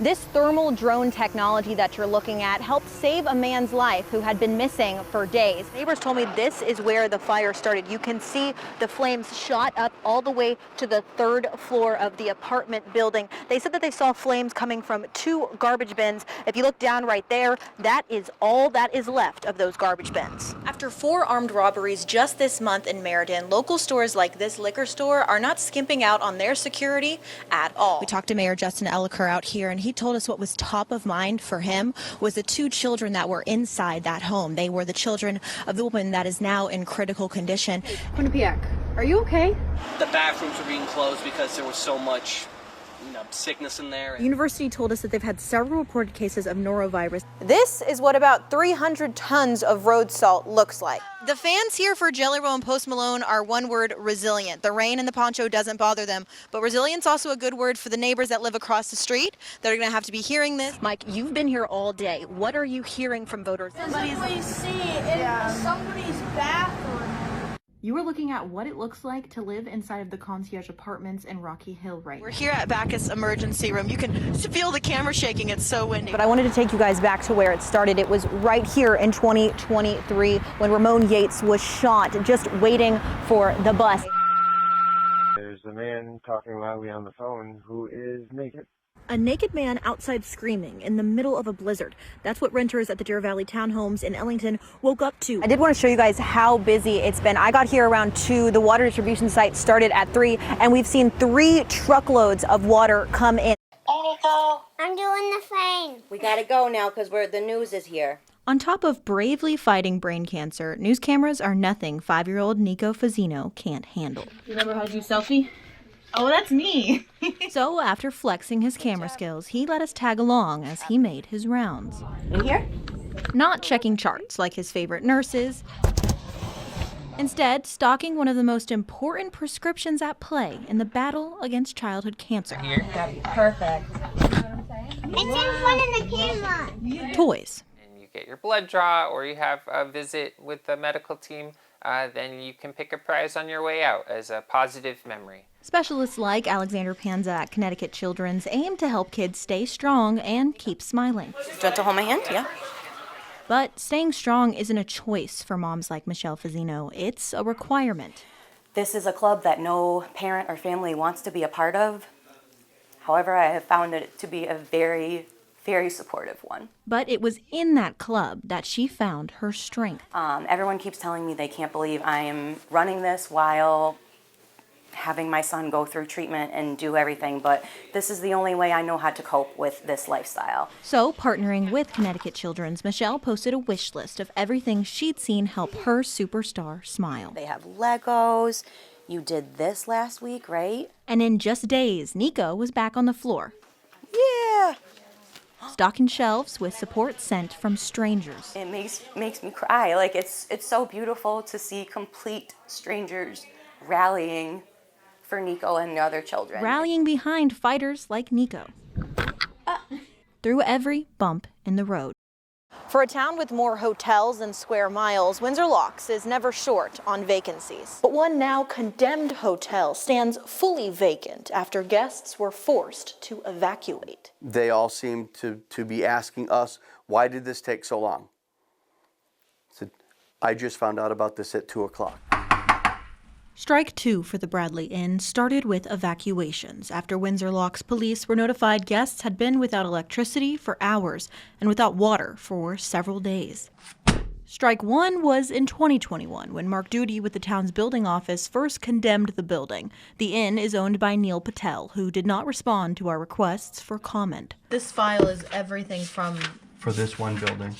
This thermal drone technology that you're looking at helped save a man's life who had been missing for days. Neighbors told me this is where the fire started. You can see the flames shot up all the way to the 3rd floor of the apartment building. They said that they saw flames coming from 2 garbage bins. If you look down right there, that is all that is left of those garbage bins. After 4 armed robberies just this month in Meriden, local stores like this liquor store are not skimping out on their security at all. We talked to Mayor Justin Elliker out here, and he told us what was top of mind for him was the 2 children that were inside that home. They were the children of the woman that is now in critical condition. Quinnipiac, are you okay? The bathrooms were being closed because there was so much sickness in there. The university told us that they've had several reported cases of norovirus. This is what about 300 tons of road salt looks like. The fans here for Jelly Roll and Post Malone are one word: resilient. The rain and the poncho doesn't bother them, but resilient's also a good word for the neighbors that live across the street that are going to have to be hearing this. Mike, you've been here all day. What are you hearing from voters? Somebody's bathroom. You are looking at what it looks like to live inside of the concierge apartments in Rocky Hill right now. We're here at Bacchus Emergency Room. You can feel the camera shaking. It's so windy. But I wanted to take you guys back to where it started. It was right here in 2023 when Ramon Yates was shot, just waiting for the bus. There's a man talking loudly on the phone who is naked. A naked man outside screaming in the middle of a blizzard. That's what renters at the Deer Valley Townhomes in Ellington woke up to. I did want to show you guys how busy it's been. I got here around 2. The water distribution site started at 3, and we've seen 3 truckloads of water come in. Hey, Nico. I'm doing the thing. We gotta go now because the news is here. On top of bravely fighting brain cancer, news cameras are nothing 5-year-old Nico Fazzino can't handle. You remember how to do selfie? Oh, that's me. So after flexing his camera skills, he let us tag along as he made his rounds. In here? Not checking charts like his favorite nurses. Instead, stalking one of the most important prescriptions at play in the battle against childhood cancer. Here? That'd be perfect. It's in front of the camera. Toys. And you get your blood draw or you have a visit with the medical team, then you can pick a prize on your way out as a positive memory. Specialists like Alexander Panza at Connecticut Children's aim to help kids stay strong and keep smiling. Do you want to hold my hand? Yeah. But staying strong isn't a choice for moms like Michelle Fazzino. It's a requirement. This is a club that no parent or family wants to be a part of. However, I have found it to be a very, very supportive one. But it was in that club that she found her strength. Everyone keeps telling me they can't believe I am running this while having my son go through treatment and do everything, but this is the only way I know how to cope with this lifestyle. So, partnering with Connecticut Children's, Michelle posted a wish list of everything she'd seen help her superstar smile. They have Legos. You did this last week, right? And in just days, Nico was back on the floor. Yeah. Stocking shelves with support sent from strangers. It makes me cry. Like it's so beautiful to see complete strangers rallying for Nico and the other children. Rallying behind fighters like Nico. Through every bump in the road. For a town with more hotels than square miles, Windsor Locks is never short on vacancies. But one now condemned hotel stands fully vacant after guests were forced to evacuate. They all seem to be asking us, why did this take so long? I said, I just found out about this at 2 o'clock. Strike 2 for the Bradley Inn started with evacuations after Windsor Locks police were notified guests had been without electricity for hours and without water for several days. Strike 1 was in 2021 when Mark Duty with the town's building office first condemned the building. The inn is owned by Neil Patel, who did not respond to our requests for comment. This file is everything from... For this one building.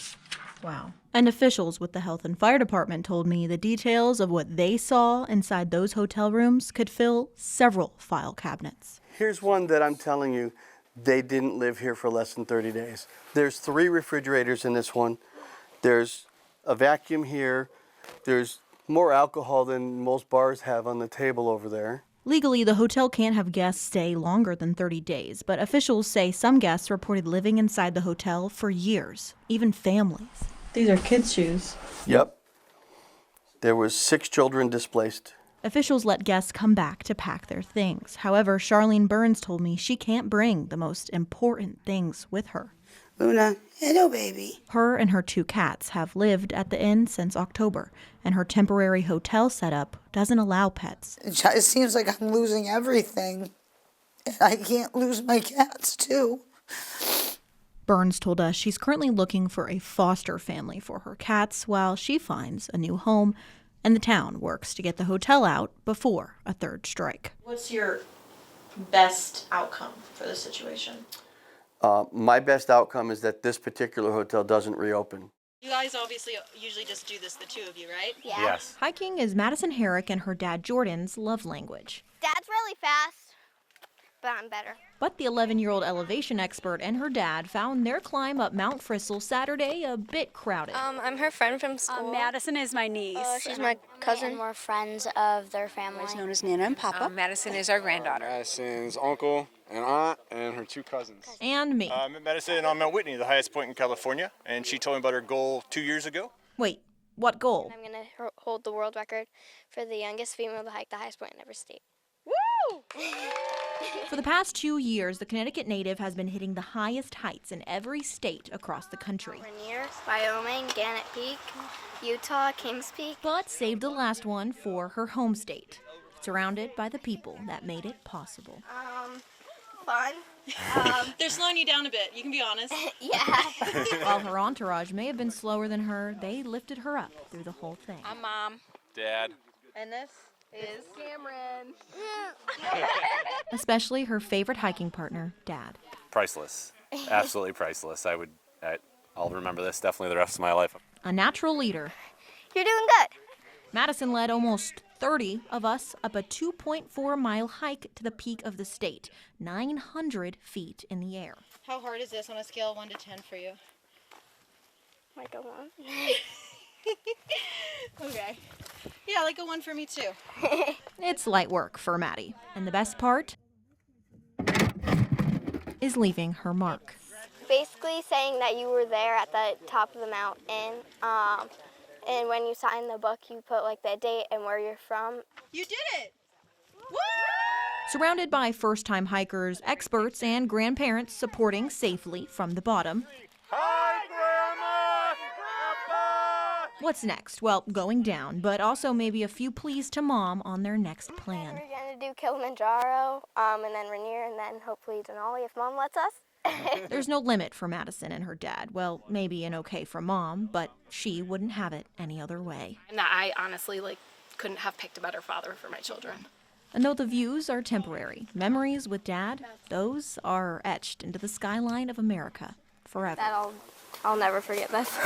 Wow. And officials with the health and fire department told me the details of what they saw inside those hotel rooms could fill several file cabinets. Here's one that I'm telling you, they didn't live here for less than 30 days. There's 3 refrigerators in this one. There's a vacuum here. There's more alcohol than most bars have on the table over there. Legally, the hotel can't have guests stay longer than 30 days, but officials say some guests reported living inside the hotel for years, even families. These are kids' shoes. Yep. There was 6 children displaced Officials let guests come back to pack their things. However, Charlene Burns told me she can't bring the most important things with her. Luna, hello, baby. Her and her 2 cats have lived at the inn since October, and her temporary hotel setup doesn't allow pets. It seems like I'm losing everything. And I can't lose my cats, too. Burns told us she's currently looking for a foster family for her cats while she finds a new home, and the town works to get the hotel out before a 3rd strike. What's your best outcome for this situation? My best outcome is that this particular hotel doesn't reopen. You guys obviously usually just do this, the 2 of you, right? Yeah. Yes. Hiking is Madison Herrick and her dad Jordan's love language. Dad's really fast, but I'm better. But the 11-year-old elevation expert and her dad found their climb up Mount Fristle Saturday a bit crowded. I'm her friend from school. Madison is my niece. She's my cousin. And we're friends of their families. Known as Nana and Papa. Madison is our granddaughter. Madison's uncle and aunt and her 2 cousins. And me. I met Madison on Mount Whitney, the highest point in California, and she told me about her goal 2 years ago. Wait, what goal? I'm going to hold the world record for the youngest female to hike the highest point in every state. Woo! For the past 2 years, the Connecticut native has been hitting the highest heights in every state across the country. Rainier, Wyoming, Gannett Peak, Utah, Kings Peak. But saved the last one for her home state, surrounded by the people that made it possible. Fun. They're slowing you down a bit, you can be honest. Yeah. While her entourage may have been slower than her, they lifted her up through the whole thing. I'm Mom. Dad. And this is Cameron. Especially her favorite hiking partner, Dad. Priceless. Absolutely priceless. I'll remember this definitely the rest of my life. A natural leader. You're doing good. Madison led almost 30 of us up a 2.4-mile hike to the peak of the state, 900 feet in the air. How hard is this on a scale of 1 to 10 for you? Like a 1. Okay. Yeah, like a 1 for me too. It's light work for Maddie, and the best part is leaving her mark. Basically saying that you were there at the top of the mountain, and when you sign the book, you put like the date and where you're from. You did it! Woo! Surrounded by first-time hikers, experts, and grandparents supporting safely from the bottom. Hi, Grandma! Grandpa! What's next? Well, going down, but also maybe a few pleas to Mom on their next plan. We're going to do Kilimanjaro, and then Rainier, and then hopefully Denali if Mom lets us. There's no limit for Madison and her dad. Well, maybe an okay for Mom, but she wouldn't have it any other way. And I honestly couldn't have picked a better father for my children. And though the views are temporary, memories with Dad, those are etched into the skyline of America forever. I'll never forget this.